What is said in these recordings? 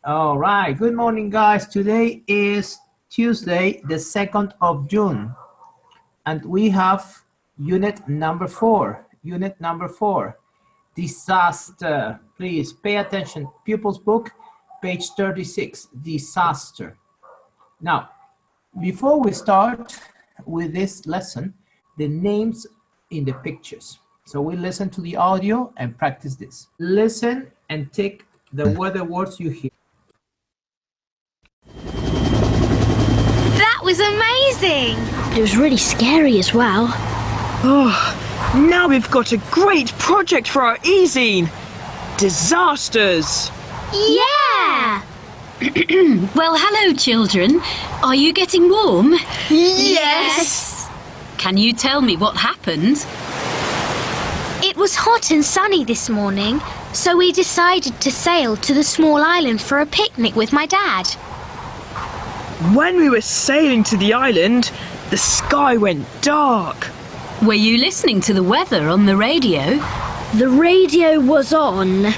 All right, good morning, guys. Today is Tuesday, the 2nd of June, and we have unit number 4. Unit number 4, disaster. Please pay attention. Pupils book, page 36, disaster. Now, before we start with this lesson, the names in the pictures. So we listen to the audio and practice this. Listen and take the weather words you hear. That was amazing! It was really scary as well. Oh, now we've got a great project for our e-zine. Disasters! Yeah! Well, hello, children. Are you getting warm? Yes! Can you tell me what happened? It was hot and sunny this morning, so we decided to sail to the small island for a picnic with my dad. When we were sailing to the island, the sky went dark. Were you listening to the weather on the radio? The radio was on,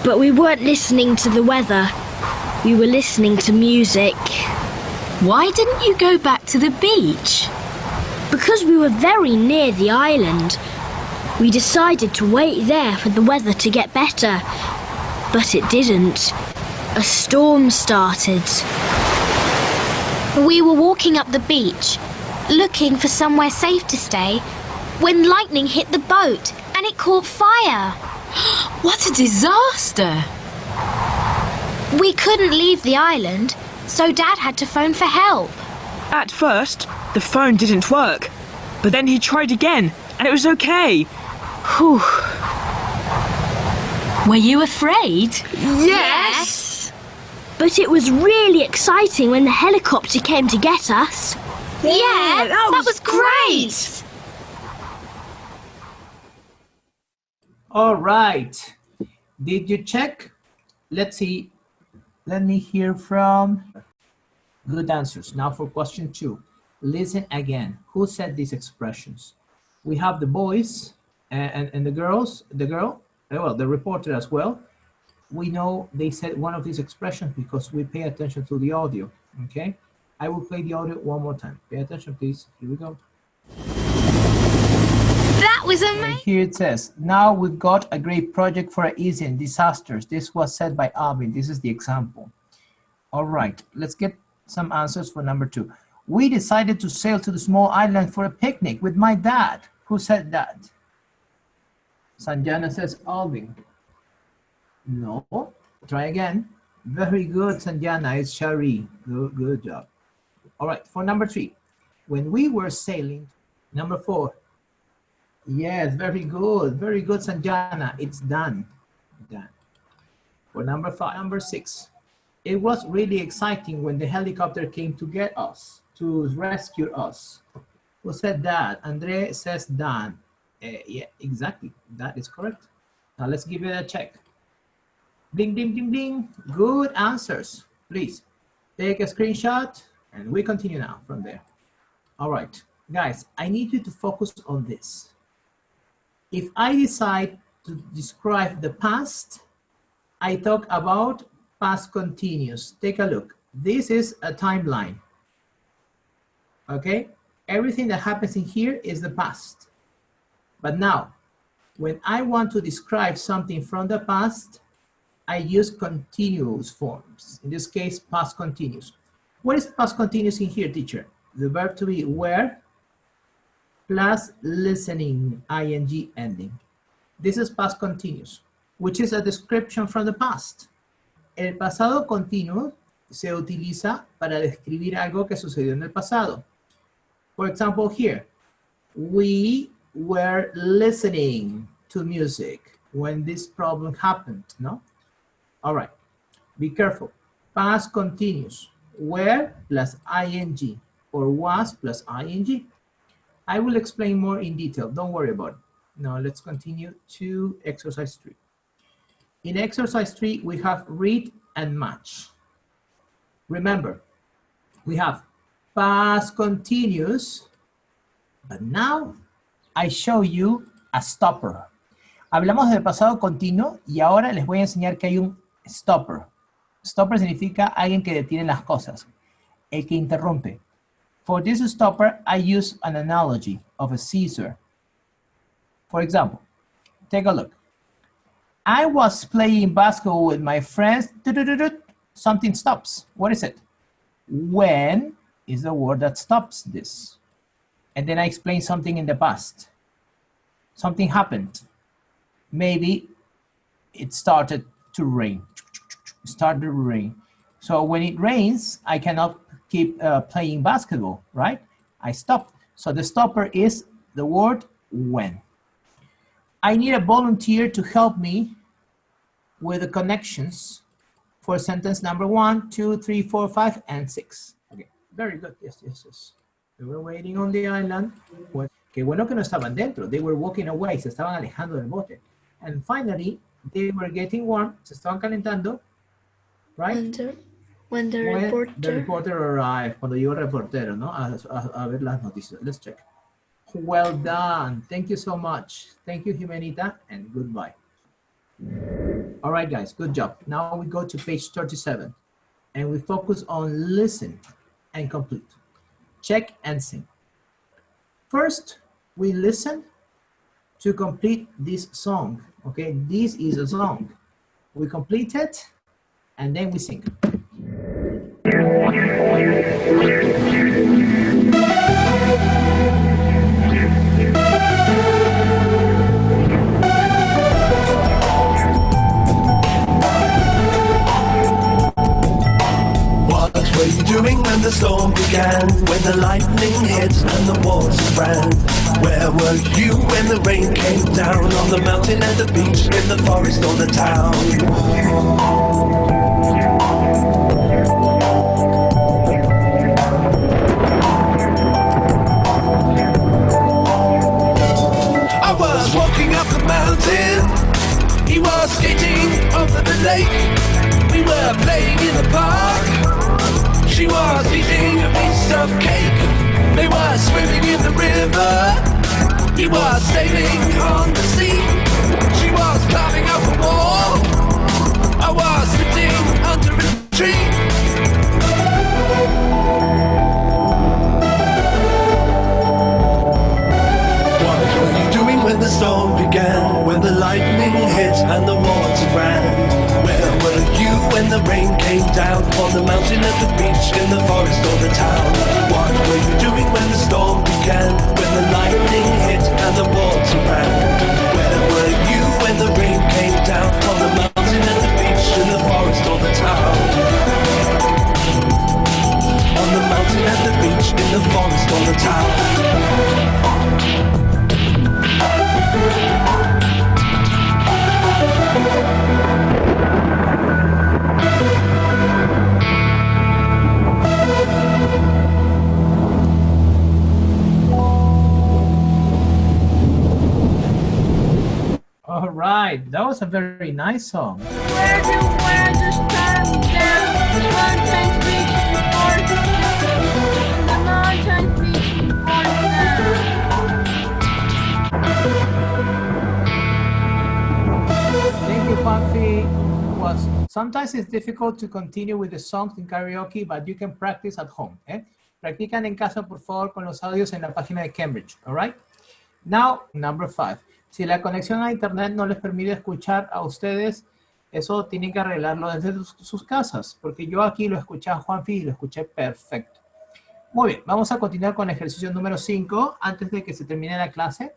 but we weren't listening to the weather. We were listening to music. Why didn't you go back to the beach? Because we were very near the island. We decided to wait there for the weather to get better. But it didn't. A storm started. We were walking up the beach, looking for somewhere safe to stay, when lightning hit the boat and it caught fire. What a disaster! We couldn't leave the island, so Dad had to phone for help. At first, the phone didn't work, but then he tried again, and it was okay. Whew. Were you afraid? Yes! But it was really exciting when the helicopter came to get us. Yeah, that was great! All right. Did you check? Let's see. Let me hear from good answers. Now for question 2. Listen again. Who said these expressions? We have the boys and the girls, the reporter as well. We know they said one of these expressions because we pay attention to the audio, okay? I will play the audio one more time. Pay attention, please. Here we go. That was amazing! And here it says, now we've got a great project for e-zine, disasters. This was said by Alvin. This is the example. All right, let's get some answers for number 2. We decided to sail to the small island for a picnic with my dad. Who said that? Sanjana says Alvin. No, try again. Very good, Sanjana. It's Shari. Good job. All right, for number 3. When we were sailing, number 4. Yes, very good, Sanjana. It's done. For number 5, number 6. It was really exciting when the helicopter came to get us, to rescue us. Who said that? Andre says Dan. Yeah, exactly. That is correct. Now let's give it a check. Ding, ding, ding, ding. Good answers. Please take a screenshot and we continue now from there. All right, guys, I need you to focus on this. If I decide to describe the past, I talk about past continuous. Take a look. This is a timeline. Okay? Everything that happens in here is the past. But now, when I want to describe something from the past, I use continuous forms. In this case, past continuous. What is past continuous in here, teacher? The verb to be were plus listening, ing ending. This is past continuous, which is a description from the past. El pasado continuo se utiliza para describir algo que sucedió en el pasado. For example, here, we were listening to music when this problem happened, no? All right, be careful. Past continuous, were plus ing, or was plus ing. I will explain more in detail, don't worry about it. Now let's continue to exercise 3. In exercise 3, we have read and match. Remember, we have past continuous, but now I show you a stopper. Hablamos del pasado continuo y ahora les voy a enseñar que hay un stopper. Stopper significa alguien que detiene las cosas, el que interrumpe. For this stopper, I use an analogy of a scissor. For example, take a look. I was playing basketball with my friends. Something stops. What is it? When is the word that stops this. And then I explain something in the past. Something happened. Maybe it started to rain. Started to rain. So when it rains, I cannot keep playing basketball, right? I stopped. So the stopper is the word when. I need a volunteer to help me with the connections for sentence number 1, 2, 3, 4, 5, and 6. Okay, very good. Yes, yes, yes. They were waiting on the island. Qué bueno que no estaban dentro. They were walking away. Se estaban alejando del bote. And finally, they were getting warm. Se estaban calentando. Right? When the reporter arrived. Cuando llegó el reportero, ¿no? A ver las noticias. Let's check. Well done. Thank you so much. Thank you, Jimenita, and goodbye. All right, guys, good job. Now we go to page 37, and we focus on listen and complete. Check and sing. First, we listen to complete this song, okay? This is a song. We complete it, and then we sing. What were you doing when the storm began? When the lightning hit and the waters ran? Where were you when the rain came down? On the mountain, at the beach, in the forest, or the town? I was walking up the mountain, he was skating over the lake. We were playing in the park, she was eating a piece of cake. They were swimming in the river, he was sailing on the sea. She was climbing up a wall, I was sitting under a tree. When the storm began, when the lightning hit and the water ran? Where were you when the rain came down? On the mountain, at the beach, in the forest or the town? What were you doing when the storm began? When the lightning hit and the water ran? Where were you when the rain came down? On the mountain, at the beach, in the forest or the town? On the mountain, at the beach, in the forest or the town? All right, that was a very nice song. Where do weather stand down? The mountain beach before the mountain beach before Thank you, Pafi. Was sometimes it's difficult to continue with the songs in karaoke, but you can practice at home. Practican en casa, por favor, con los audios en la página de Cambridge. All right. Now, number 5. Si la conexión a internet no les permite escuchar a ustedes, eso tienen que arreglarlo desde sus casas, porque yo aquí lo escuché a Juanfi y lo escuché perfecto. Muy bien, vamos a continuar con el ejercicio número 5 antes de que se termine la clase.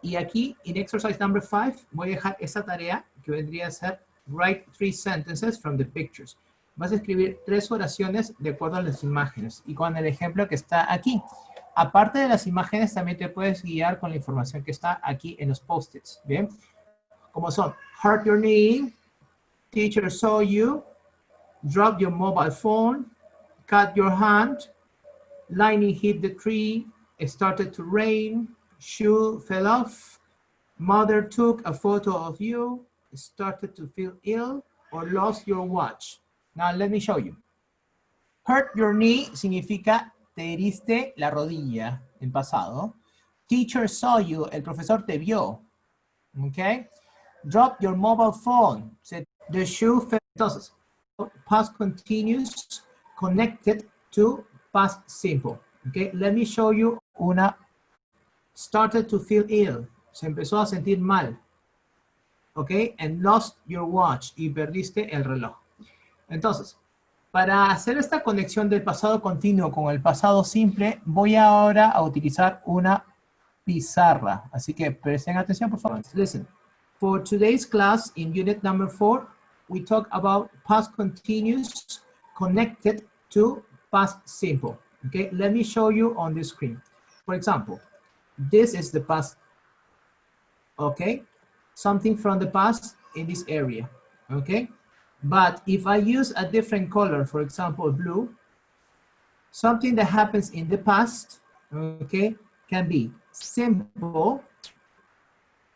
Y aquí, en exercise number 5, voy a dejar esa tarea que vendría a ser write 3 sentences from the pictures. Vas a escribir 3 oraciones de acuerdo a las imágenes y con el ejemplo que está aquí. Aparte de las imágenes, también te puedes guiar con la información que está aquí en los post-its, ¿bien? Como son, hurt your knee, teacher saw you, drop your mobile phone, cut your hand, lightning hit the tree, it started to rain, shoe fell off, mother took a photo of you, started to feel ill, or lost your watch. Now let me show you. Hurt your knee significa te heriste la rodilla en pasado. Teacher saw you, el profesor te vio. Okay? Drop your mobile phone. The shoe fell. Entonces, past continuous connected to past simple. Okay, let me show you una. Started to feel ill. Se empezó a sentir mal. Okay, and lost your watch. Y perdiste el reloj. Entonces, para hacer esta conexión del pasado continuo con el pasado simple, voy ahora a utilizar una pizarra. Así que presten atención, por favor. Listen. For today's class in unit number 4, we talk about past continuous connected to past simple. Okay, let me show you on the screen. For example, this is the past. Okay, something from the past in this area. Okay, but if I use a different color, for example, blue, something that happens in the past, okay, can be simple,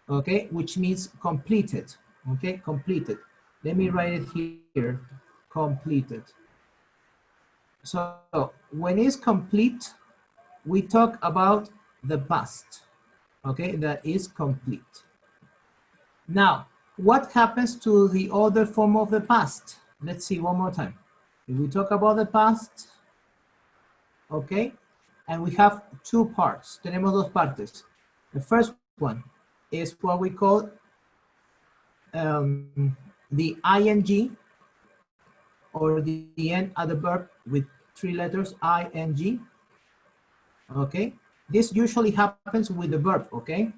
okay, which means completed, okay, completed. Let me write it here, completed. So when it's complete, we talk about the past, okay, that is complete. Now, what happens to the other form of the past? Let's see one more time. If we talk about the past, okay, and we have two parts. Tenemos dos partes. The first one is what we call the ing, or the end of the verb with 3 letters, ing. Okay, this usually happens with the verb. Okay,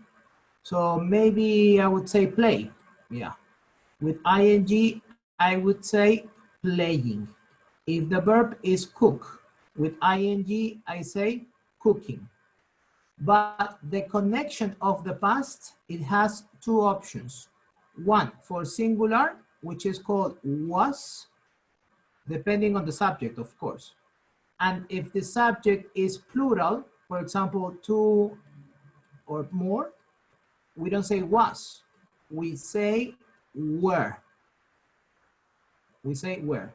so maybe I would say play. Yeah, with ing, I would say playing. If the verb is cook, with ing, I say cooking. But the connection of the past, it has two options. One for singular, which is called was, depending on the subject, of course. And if the subject is plural, for example, 2 or more, we don't say was, we say were. We say were.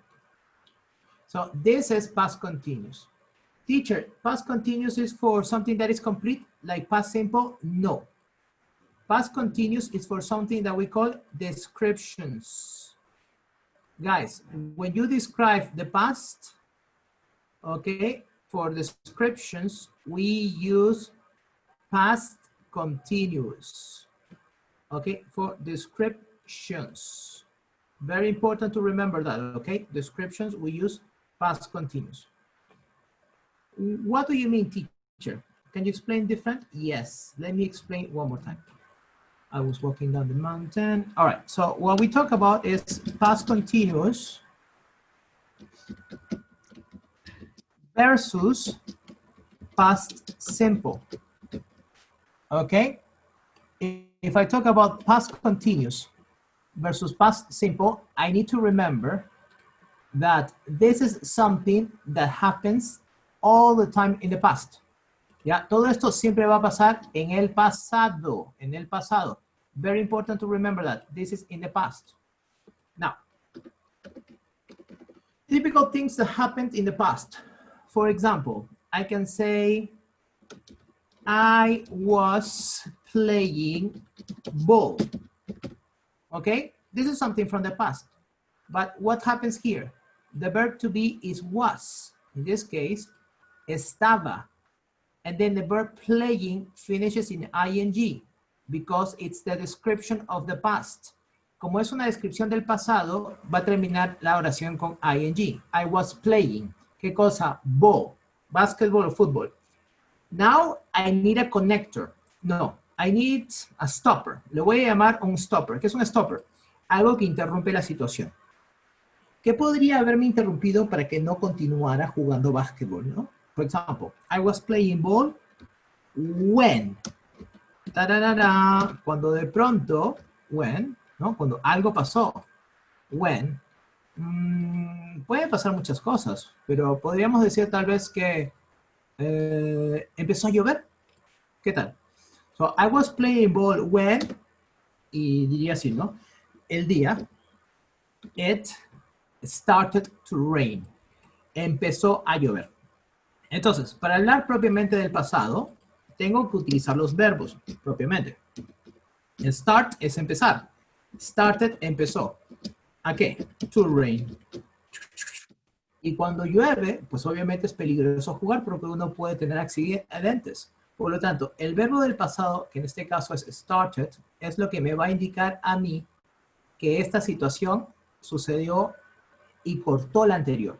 So this is past continuous. Teacher, past continuous is for something that is complete, like past simple? No. Past continuous is for something that we call descriptions. Guys, when you describe the past, okay, for descriptions, we use past continuous, okay, for descriptions. Very important to remember that, okay? Descriptions, we use past continuous. What do you mean, teacher? Can you explain different? Yes, let me explain one more time. I was walking down the mountain. All right, so what we talk about is past continuous versus past simple, okay? If I talk about past continuous versus past simple, I need to remember that this is something that happens all the time in the past. Ya, todo esto siempre va a pasar en el pasado, en el pasado. Very important to remember that this is in the past. Now, typical things that happened in the past. For example, I can say, I was playing ball. Okay, this is something from the past. But what happens here? The verb to be is was. In this case, estaba. And then the verb playing finishes in ing because it's the description of the past. Como es una descripción del pasado, va a terminar la oración con ing. I was playing. ¿Qué cosa? Ball. Basketball o fútbol. Now I need a connector. No, I need a stopper. Le voy a llamar un stopper. ¿Qué es un stopper? Algo que interrumpe la situación. ¿Qué podría haberme interrumpido para que no continuara jugando básquetbol, no? For example, I was playing ball when. Ta-da-da-da. Cuando de pronto, when, ¿no? Cuando algo pasó. When. Pueden pasar muchas cosas, pero podríamos decir tal vez que empezó a llover. ¿Qué tal? So, I was playing ball when, y diría así, ¿no? El día, it started to rain. Empezó a llover. Entonces, para hablar propiamente del pasado, tengo que utilizar los verbos propiamente. Start es empezar. Started, empezó. ¿A qué? To rain. Y cuando llueve, pues obviamente es peligroso jugar porque uno puede tener accidentes. Por lo tanto, el verbo del pasado, que en este caso es started, es lo que me va a indicar a mí que esta situación sucedió y cortó la anterior.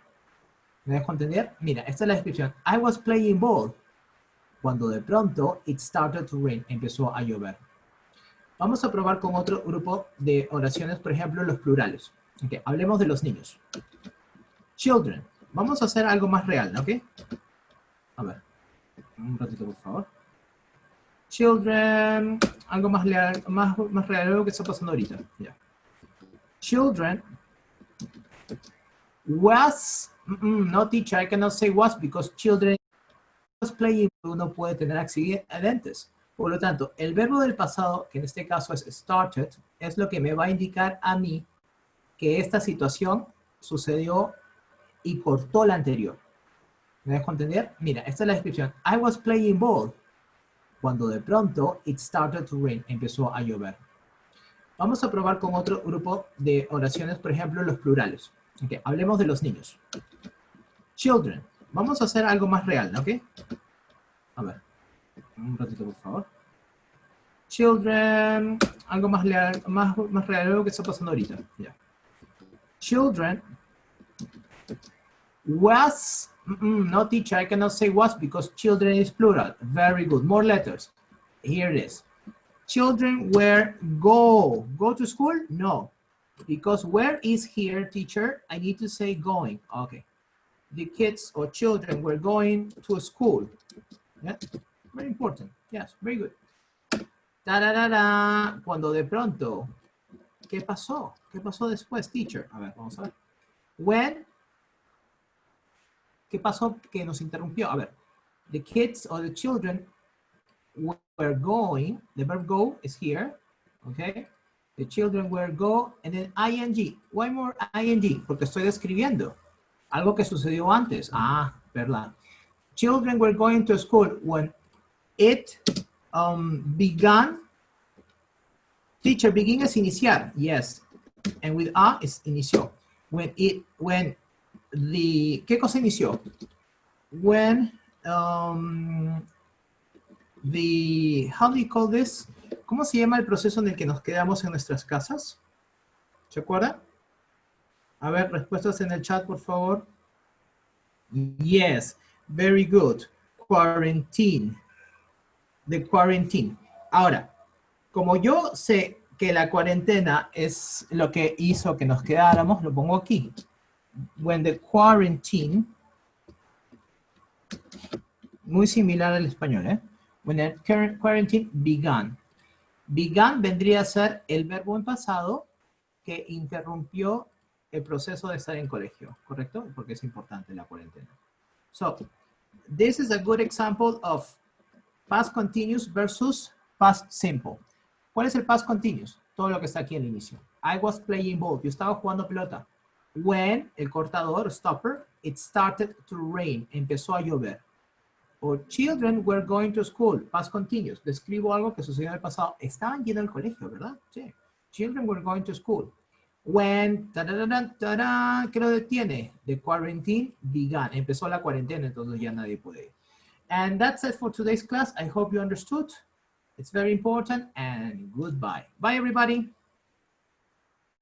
¿Me dejo entender? Mira, esta es la descripción. I was playing ball. Cuando de pronto, it started to rain. Empezó a llover. Vamos a probar con otro grupo de oraciones, por ejemplo, los plurales. Okay, hablemos de los niños. Children. Vamos a hacer algo más real, ¿ok? A ver. Un ratito, por favor. Children. Algo más real, más real, algo que está pasando ahorita. Yeah. Children was. No, teacher, I cannot say was because children was playing. Uno puede tener accidentes. Por lo tanto, el verbo del pasado, que en este caso es started, es lo que me va a indicar a mí que esta situación sucedió y cortó la anterior. ¿Me dejo entender? Mira, esta es la descripción. I was playing ball. Cuando de pronto, it started to rain. Empezó a llover. Vamos a probar con otro grupo de oraciones, por ejemplo, los plurales. Okay, hablemos de los niños. Children. Vamos a hacer algo más real, ¿ok? A ver. Un ratito, por favor. Children. Algo más real, más real, algo que está pasando ahorita. Yeah. Children was. No, teacher, I cannot say was because children is plural. Very good. More letters. Here it is. Children were go. Go to school? No. Because where is here, teacher? I need to say going. Okay. The kids or children were going to school. Yeah. Very important. Yes, very good. Ta-da-da-da. Cuando de pronto, ¿qué pasó? ¿Qué pasó después, teacher? A ver, vamos a ver. When, ¿qué pasó que nos interrumpió? A ver, the kids or the children were going, the verb go is here, okay? The children were go, and then ing. Why more ing? Porque estoy describiendo algo que sucedió antes. Ah, verdad. Children were going to school when it began. Teacher, begin es iniciar. Yes. And with a is inició. When the, ¿qué cosa inició? When the, how do you call this? ¿Cómo se llama el proceso en el que nos quedamos en nuestras casas? ¿Se acuerda? A ver, respuestas en el chat, por favor. Yes, very good. Quarantine. The quarantine. Ahora, como yo sé que la cuarentena es lo que hizo que nos quedáramos, lo pongo aquí. When the quarantine, muy similar al español, ¿eh? When the quarantine began. Began vendría a ser el verbo en pasado que interrumpió el proceso de estar en colegio, ¿correcto? Porque es importante la cuarentena. So, this is a good example of past continuous versus past simple. ¿Cuál es el past continuous? Todo lo que está aquí al inicio. I was playing ball. Yo estaba jugando pelota. When, el cortador, stopper, it started to rain. Empezó a llover. Or children were going to school. Past continuous. Describo algo que sucedió en el pasado. Estaban yendo al colegio, ¿verdad? Sí. Children were going to school. When, ¿qué lo detiene? The quarantine began. Empezó la cuarentena, entonces ya nadie puede ir. And that's it for today's class. I hope you understood. It's very important, and goodbye. Bye, everybody.